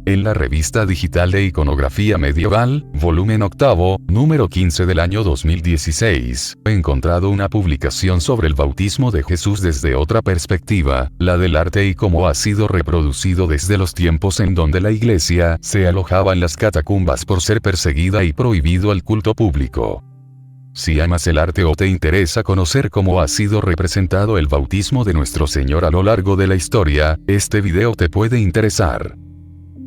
En la revista digital de Iconografía Medieval, volumen 8, número 15 del año 2016, he encontrado una publicación sobre el bautismo de Jesús desde otra perspectiva, la del arte y cómo ha sido reproducido desde los tiempos en donde la Iglesia se alojaba en las catacumbas por ser perseguida y prohibido el culto público. Si amas el arte o te interesa conocer cómo ha sido representado el bautismo de nuestro Señor a lo largo de la historia, este video te puede interesar.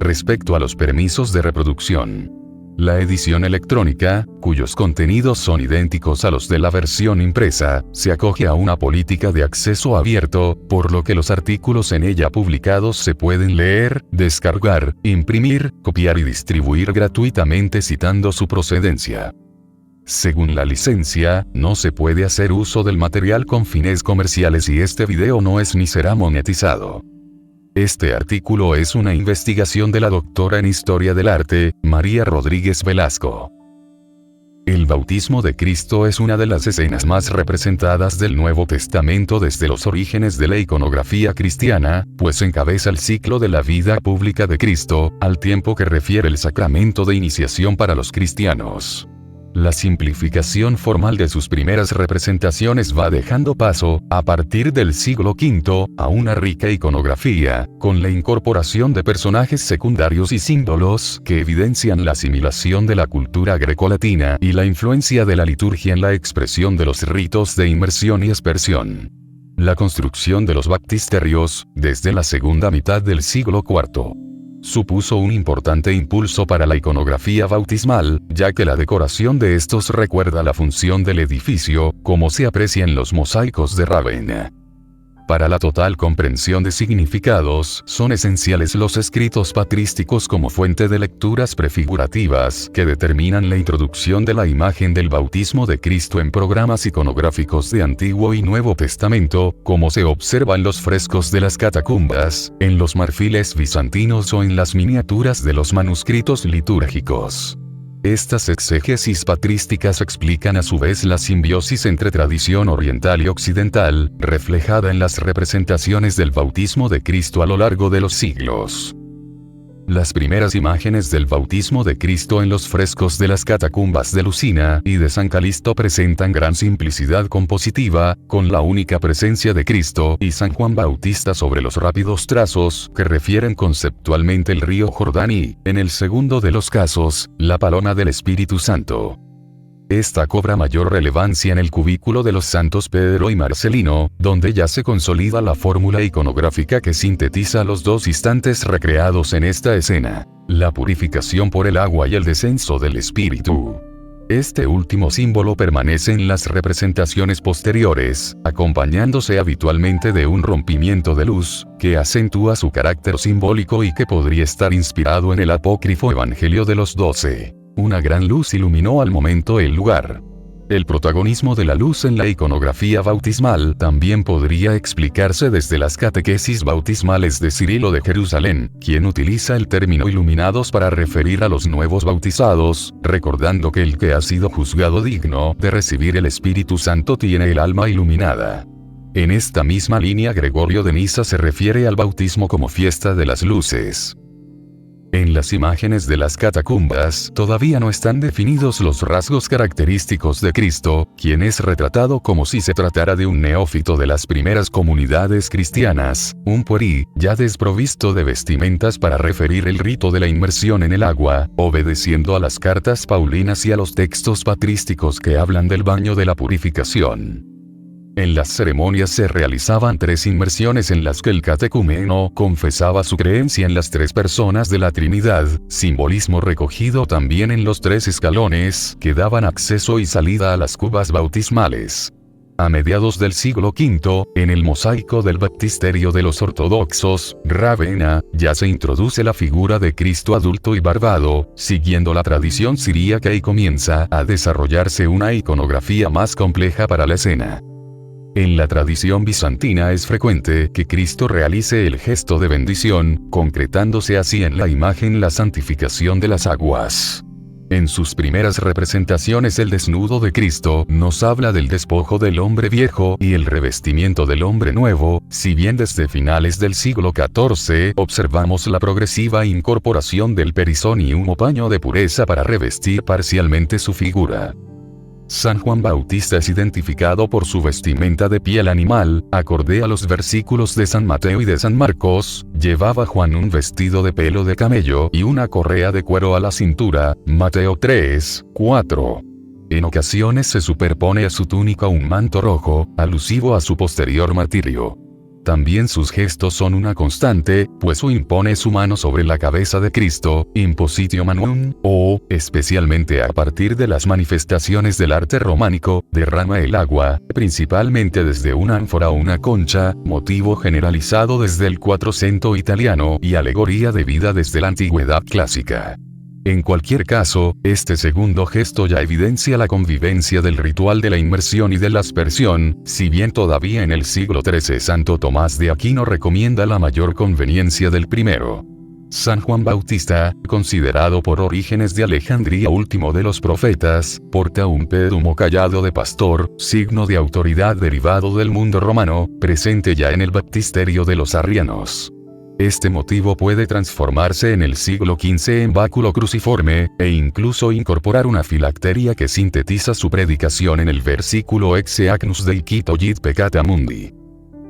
Respecto a los permisos de reproducción. La edición electrónica, cuyos contenidos son idénticos a los de la versión impresa, se acoge a una política de acceso abierto, por lo que los artículos en ella publicados se pueden leer, descargar, imprimir, copiar y distribuir gratuitamente citando su procedencia. Según la licencia, no se puede hacer uso del material con fines comerciales y este video no es ni será monetizado. Este artículo es una investigación de la doctora en Historia del Arte, María Rodríguez Velasco. El bautismo de Cristo es una de las escenas más representadas del Nuevo Testamento desde los orígenes de la iconografía cristiana, pues encabeza el ciclo de la vida pública de Cristo, al tiempo que refiere el sacramento de iniciación para los cristianos. La simplificación formal de sus primeras representaciones va dejando paso, a partir del siglo V, a una rica iconografía, con la incorporación de personajes secundarios y símbolos que evidencian la asimilación de la cultura grecolatina y la influencia de la liturgia en la expresión de los ritos de inmersión y aspersión. La construcción de los baptisterios, desde la segunda mitad del siglo IV. Supuso un importante impulso para la iconografía bautismal, ya que la decoración de estos recuerda la función del edificio, como se aprecia en los mosaicos de Rávena. Para la total comprensión de significados, son esenciales los escritos patrísticos como fuente de lecturas prefigurativas que determinan la introducción de la imagen del bautismo de Cristo en programas iconográficos de Antiguo y Nuevo Testamento, como se observa en los frescos de las catacumbas, en los marfiles bizantinos o en las miniaturas de los manuscritos litúrgicos. Estas exégesis patrísticas explican a su vez la simbiosis entre tradición oriental y occidental, reflejada en las representaciones del bautismo de Cristo a lo largo de los siglos. Las primeras imágenes del bautismo de Cristo en los frescos de las catacumbas de Lucina y de San Calixto presentan gran simplicidad compositiva, con la única presencia de Cristo y San Juan Bautista sobre los rápidos trazos que refieren conceptualmente el río Jordán y, en el segundo de los casos, la paloma del Espíritu Santo. Esta cobra mayor relevancia en el cubículo de los santos Pedro y Marcelino, donde ya se consolida la fórmula iconográfica que sintetiza los dos instantes recreados en esta escena: la purificación por el agua y el descenso del Espíritu. Este último símbolo permanece en las representaciones posteriores, acompañándose habitualmente de un rompimiento de luz, que acentúa su carácter simbólico y que podría estar inspirado en el apócrifo Evangelio de los 12. Una gran luz iluminó al momento el lugar. El protagonismo de la luz en la iconografía bautismal también podría explicarse desde las catequesis bautismales de Cirilo de Jerusalén, quien utiliza el término iluminados para referir a los nuevos bautizados, recordando que el que ha sido juzgado digno de recibir el Espíritu Santo tiene el alma iluminada. En esta misma línea Gregorio de Niza se refiere al bautismo como fiesta de las luces. En las imágenes de las catacumbas todavía no están definidos los rasgos característicos de Cristo, quien es retratado como si se tratara de un neófito de las primeras comunidades cristianas, un puerí, ya desprovisto de vestimentas para referir el rito de la inmersión en el agua, obedeciendo a las cartas paulinas y a los textos patrísticos que hablan del baño de la purificación. En las ceremonias se realizaban 3 inmersiones en las que el catecúmeno confesaba su creencia en las 3 personas de la Trinidad, simbolismo recogido también en los 3 escalones que daban acceso y salida a las cubas bautismales. A mediados del siglo V, en el mosaico del baptisterio de los ortodoxos, Rávena, ya se introduce la figura de Cristo adulto y barbado, siguiendo la tradición siríaca y comienza a desarrollarse una iconografía más compleja para la escena. En la tradición bizantina es frecuente que Cristo realice el gesto de bendición, concretándose así en la imagen la santificación de las aguas. En sus primeras representaciones el desnudo de Cristo nos habla del despojo del hombre viejo y el revestimiento del hombre nuevo, si bien desde finales del siglo XIV observamos la progresiva incorporación del perizón y un paño de pureza para revestir parcialmente su figura. San Juan Bautista es identificado por su vestimenta de piel animal, acorde a los versículos de San Mateo y de San Marcos. Llevaba Juan un vestido de pelo de camello y una correa de cuero a la cintura, Mateo 3, 4. En ocasiones se superpone a su túnica un manto rojo, alusivo a su posterior martirio. También sus gestos son una constante, pues impone su mano sobre la cabeza de Cristo, impositio manum, o, especialmente a partir de las manifestaciones del arte románico, derrama el agua, principalmente desde una ánfora o una concha, motivo generalizado desde el Quattrocento italiano y alegoría de vida desde la antigüedad clásica. En cualquier caso, este segundo gesto ya evidencia la convivencia del ritual de la inmersión y de la aspersión, si bien todavía en el siglo XIII Santo Tomás de Aquino recomienda la mayor conveniencia del primero. San Juan Bautista, considerado por Orígenes de Alejandría último de los profetas, porta un pédumo callado de pastor, signo de autoridad derivado del mundo romano, presente ya en el baptisterio de los arrianos. Este motivo puede transformarse en el siglo XV en báculo cruciforme, e incluso incorporar una filacteria que sintetiza su predicación en el versículo Exe agnus Dei qui tollit peccata mundi.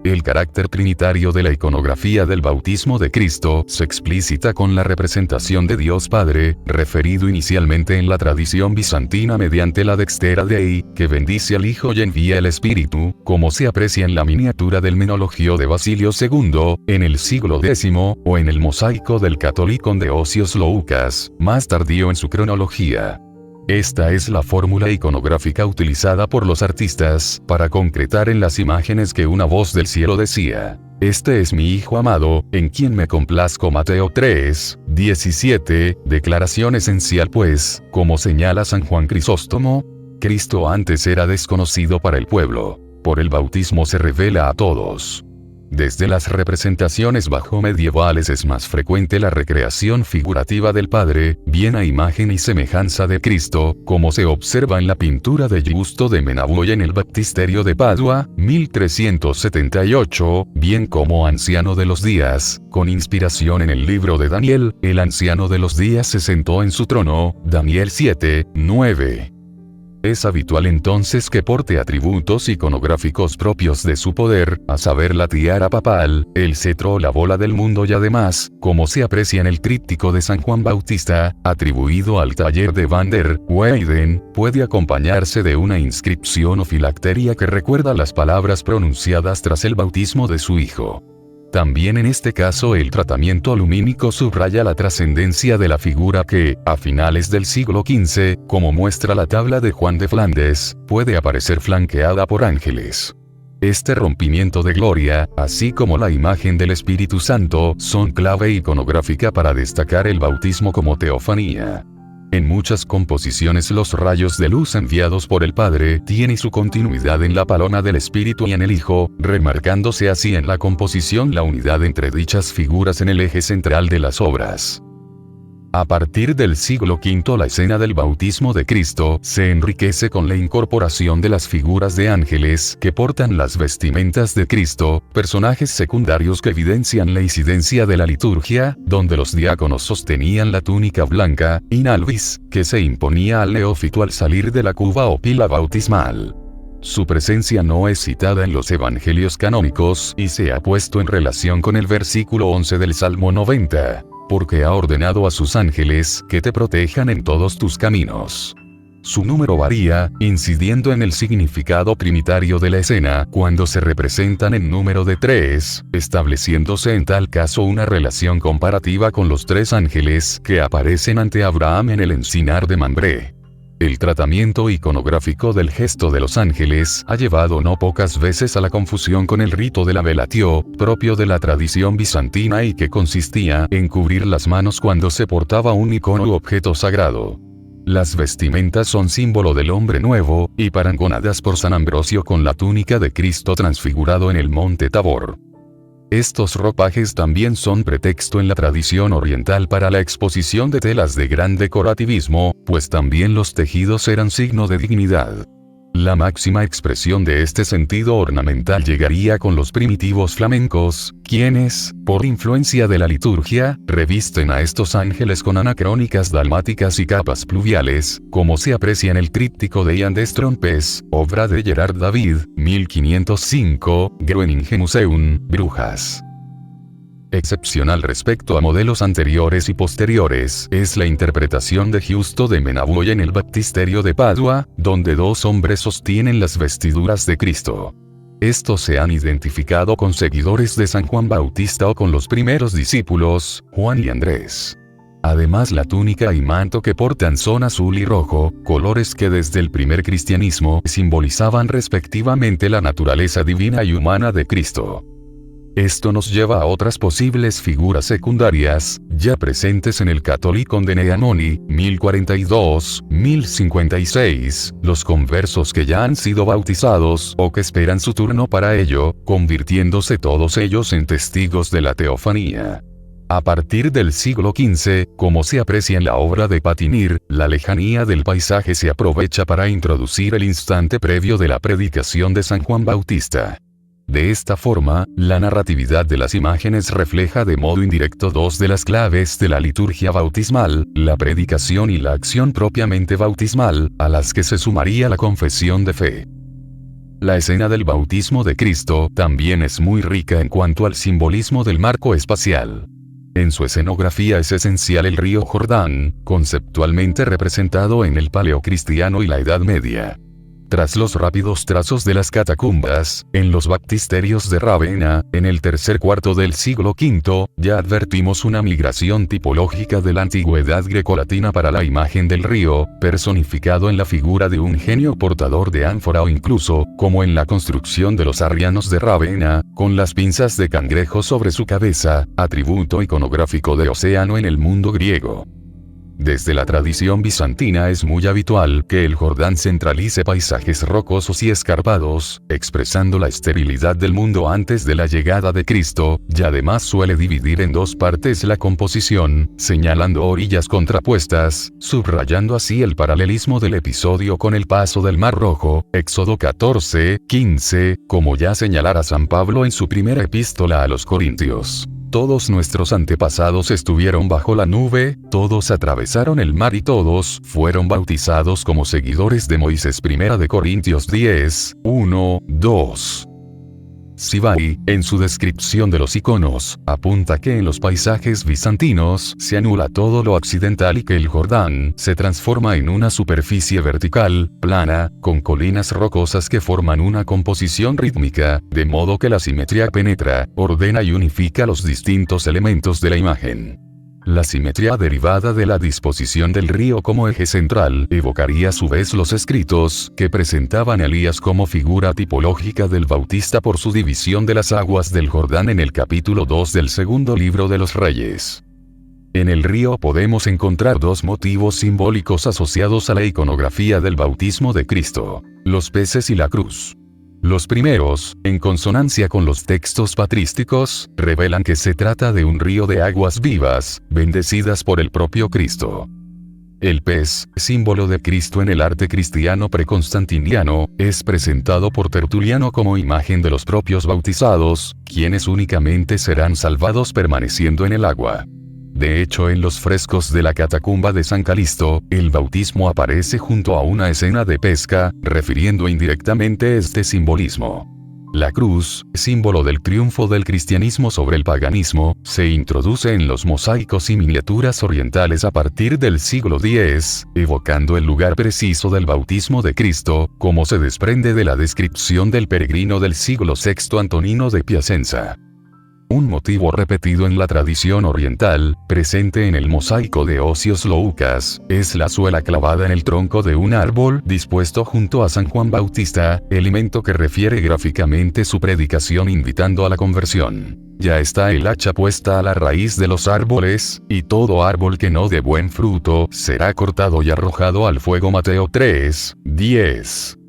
El carácter trinitario de la iconografía del bautismo de Cristo se explicita con la representación de Dios Padre, referido inicialmente en la tradición bizantina mediante la Dextera Dei, que bendice al Hijo y envía el Espíritu, como se aprecia en la miniatura del Menologio de Basilio II, en el siglo X, o en el mosaico del Catholicon de Osios Loucas, más tardío en su cronología. Esta es la fórmula iconográfica utilizada por los artistas para concretar en las imágenes que una voz del cielo decía: "Este es mi Hijo amado, en quien me complazco". Mateo 3, 17, declaración esencial pues, como señala San Juan Crisóstomo, Cristo antes era desconocido para el pueblo. Por el bautismo se revela a todos. Desde las representaciones bajo medievales es más frecuente la recreación figurativa del Padre, bien a imagen y semejanza de Cristo, como se observa en la pintura de Giusto de Menabuo en el baptisterio de Padua, 1378, bien como anciano de los días, con inspiración en el libro de Daniel. El anciano de los días se sentó en su trono, Daniel 7, 9. Es habitual entonces que porte atributos iconográficos propios de su poder, a saber la tiara papal, el cetro o la bola del mundo, y además, como se aprecia en el tríptico de San Juan Bautista, atribuido al taller de Van der Weyden, puede acompañarse de una inscripción o filacteria que recuerda las palabras pronunciadas tras el bautismo de su hijo. También en este caso el tratamiento lumínico subraya la trascendencia de la figura que, a finales del siglo XV, como muestra la tabla de Juan de Flandes, puede aparecer flanqueada por ángeles. Este rompimiento de gloria, así como la imagen del Espíritu Santo, son clave iconográfica para destacar el bautismo como teofanía. En muchas composiciones los rayos de luz enviados por el Padre tienen su continuidad en la paloma del Espíritu y en el Hijo, remarcándose así en la composición la unidad entre dichas figuras en el eje central de las obras. A partir del siglo V la escena del bautismo de Cristo se enriquece con la incorporación de las figuras de ángeles que portan las vestimentas de Cristo, personajes secundarios que evidencian la incidencia de la liturgia, donde los diáconos sostenían la túnica blanca, in albis, que se imponía al neófito al salir de la cuba o pila bautismal. Su presencia no es citada en los evangelios canónicos y se ha puesto en relación con el versículo 11 del Salmo 90. Porque ha ordenado a sus ángeles que te protejan en todos tus caminos. Su número varía, incidiendo en el significado trinitario de la escena cuando se representan en número de 3, estableciéndose en tal caso una relación comparativa con los 3 ángeles que aparecen ante Abraham en el encinar de Mambré. El tratamiento iconográfico del gesto de los ángeles ha llevado no pocas veces a la confusión con el rito de la velatio, propio de la tradición bizantina y que consistía en cubrir las manos cuando se portaba un icono u objeto sagrado. Las vestimentas son símbolo del hombre nuevo, y parangonadas por San Ambrosio con la túnica de Cristo transfigurado en el monte Tabor. Estos ropajes también son pretexto en la tradición oriental para la exposición de telas de gran decorativismo, pues también los tejidos eran signo de dignidad. La máxima expresión de este sentido ornamental llegaría con los primitivos flamencos, quienes, por influencia de la liturgia, revisten a estos ángeles con anacrónicas dalmáticas y capas pluviales, como se aprecia en el tríptico de Ian des Trompes, obra de Gerard David, 1505, Groningen Museum, Brujas. Excepcional respecto a modelos anteriores y posteriores es la interpretación de Giusto de Menavoy en el Baptisterio de Padua, donde dos hombres sostienen las vestiduras de Cristo. Estos se han identificado con seguidores de San Juan Bautista o con los primeros discípulos, Juan y Andrés. Además, la túnica y manto que portan son azul y rojo, colores que desde el primer cristianismo simbolizaban respectivamente la naturaleza divina y humana de Cristo. Esto nos lleva a otras posibles figuras secundarias, ya presentes en el Catholicon de Neanoni, 1042, 1056, los conversos que ya han sido bautizados o que esperan su turno para ello, convirtiéndose todos ellos en testigos de la teofanía. A partir del siglo XV, como se aprecia en la obra de Patinir, la lejanía del paisaje se aprovecha para introducir el instante previo de la predicación de San Juan Bautista. De esta forma, la narratividad de las imágenes refleja de modo indirecto dos de las claves de la liturgia bautismal, la predicación y la acción propiamente bautismal, a las que se sumaría la confesión de fe. La escena del bautismo de Cristo también es muy rica en cuanto al simbolismo del marco espacial. En su escenografía es esencial el río Jordán, conceptualmente representado en el Paleocristiano y la Edad Media. Tras los rápidos trazos de las catacumbas, en los baptisterios de Rávena, en el tercer cuarto del siglo V, ya advertimos una migración tipológica de la antigüedad grecolatina para la imagen del río, personificado en la figura de un genio portador de ánfora o incluso, como en la construcción de los arrianos de Rávena, con las pinzas de cangrejo sobre su cabeza, atributo iconográfico de Océano en el mundo griego. Desde la tradición bizantina es muy habitual que el Jordán centralice paisajes rocosos y escarpados, expresando la esterilidad del mundo antes de la llegada de Cristo, y además suele dividir en dos partes la composición, señalando orillas contrapuestas, subrayando así el paralelismo del episodio con el paso del Mar Rojo, Éxodo 14, 15, como ya señalara San Pablo en su primera epístola a los Corintios. Todos nuestros antepasados estuvieron bajo la nube, todos atravesaron el mar y todos fueron bautizados como seguidores de Moisés. 1 Corintios 10, 1, 2. Sivai, en su descripción de los iconos, apunta que en los paisajes bizantinos se anula todo lo accidental y que el Jordán se transforma en una superficie vertical, plana, con colinas rocosas que forman una composición rítmica, de modo que la simetría penetra, ordena y unifica los distintos elementos de la imagen. La simetría derivada de la disposición del río como eje central evocaría a su vez los escritos que presentaban a Elías como figura tipológica del Bautista por su división de las aguas del Jordán en el capítulo 2 del segundo libro de los Reyes. En el río podemos encontrar dos motivos simbólicos asociados a la iconografía del bautismo de Cristo: los peces y la cruz. Los primeros, en consonancia con los textos patrísticos, revelan que se trata de un río de aguas vivas, bendecidas por el propio Cristo. El pez, símbolo de Cristo en el arte cristiano preconstantiniano, es presentado por Tertuliano como imagen de los propios bautizados, quienes únicamente serán salvados permaneciendo en el agua. De hecho, en los frescos de la catacumba de San Calisto, el bautismo aparece junto a una escena de pesca, refiriendo indirectamente este simbolismo. La cruz, símbolo del triunfo del cristianismo sobre el paganismo, se introduce en los mosaicos y miniaturas orientales a partir del siglo X, evocando el lugar preciso del bautismo de Cristo, como se desprende de la descripción del peregrino del siglo VI Antonino de Piacenza. Un motivo repetido en la tradición oriental, presente en el mosaico de Osios Loucas, es la suela clavada en el tronco de un árbol dispuesto junto a San Juan Bautista, elemento que refiere gráficamente su predicación invitando a la conversión. Ya está el hacha puesta a la raíz de los árboles, y todo árbol que no dé buen fruto será cortado y arrojado al fuego. Mateo 3, 10.